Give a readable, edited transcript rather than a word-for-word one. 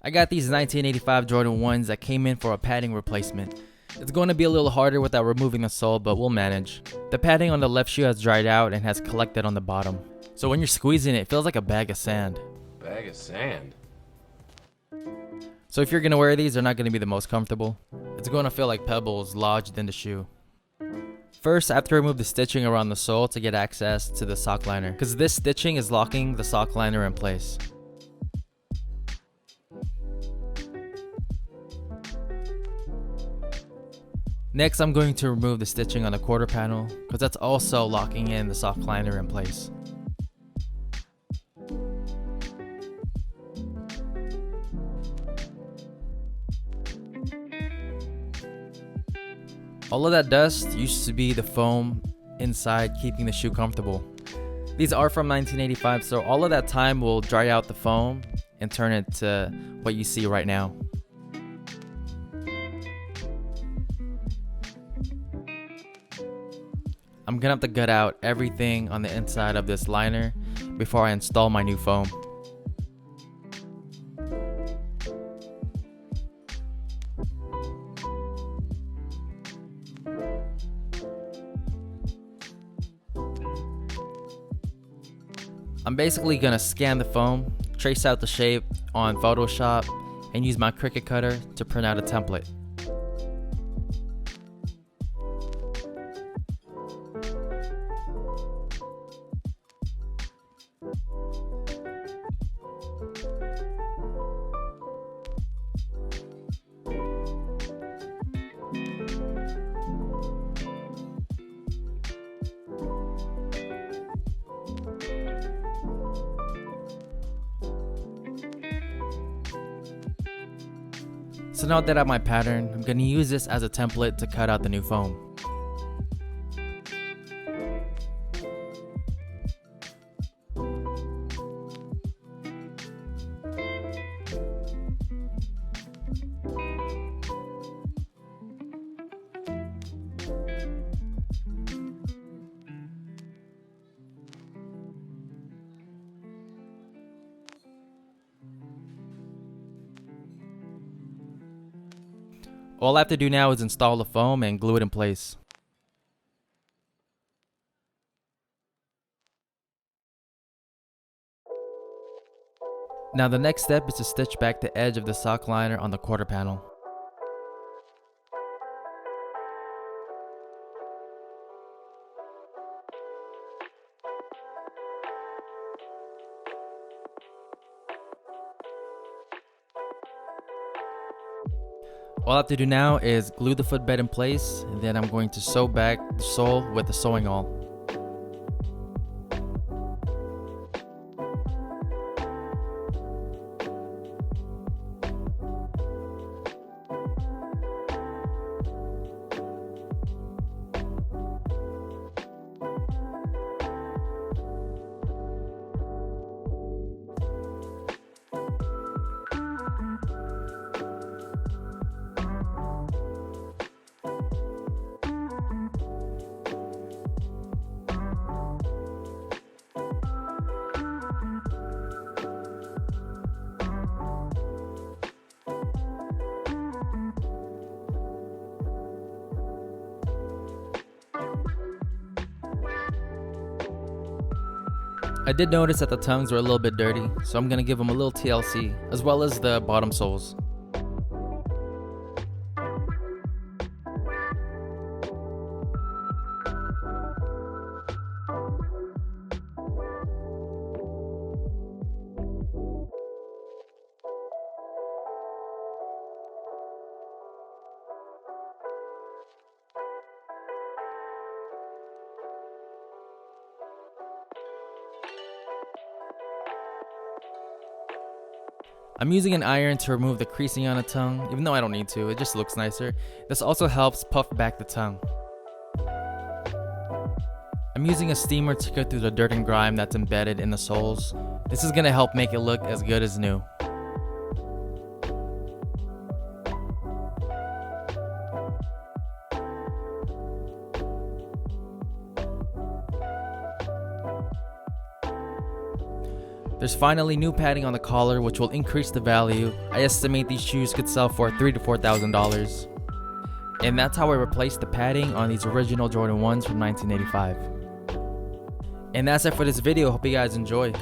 I got these 1985 Jordan 1s that came in for a padding replacement. It's going to be a little harder without removing the sole, but we'll manage. The padding on the left shoe has dried out and has collected on the bottom. So when you're squeezing it, it feels like a bag of sand. Bag of sand? So if you're going to wear these, they're not going to be the most comfortable. It's going to feel like pebbles lodged in the shoe. First, I have to remove the stitching around the sole to get access to the sock liner, because this stitching is locking the sock liner in place. Next, I'm going to remove the stitching on the quarter panel, because that's also locking in the sock liner in place. All of that dust used to be the foam inside keeping the shoe comfortable. These are from 1985, so all of that time will dry out the foam and turn it to what you see right now. I'm gonna have to gut out everything on the inside of this liner before I install my new foam. I'm basically gonna scan the foam, trace out the shape on Photoshop, and use my Cricut cutter to print out a template. So now that I have my pattern, I'm going to use this as a template to cut out the new foam. All I have to do now is install the foam and glue it in place. Now the next step is to stitch back the edge of the sock liner on the quarter panel. All I have to do now is glue the footbed in place, and then I'm going to sew back the sole with the sewing awl. I did notice that the tongues were a little bit dirty, so I'm going to give them a little TLC, as well as the bottom soles. I'm using an iron to remove the creasing on the tongue, even though I don't need to, it just looks nicer. This also helps puff back the tongue. I'm using a steamer to cut through the dirt and grime that's embedded in the soles. This is going to help make it look as good as new. There's finally new padding on the collar, which will increase the value. I estimate these shoes could sell for $3,000 to $4,000. And that's how I replaced the padding on these original Jordan 1s from 1985. And that's it for this video. Hope you guys enjoy.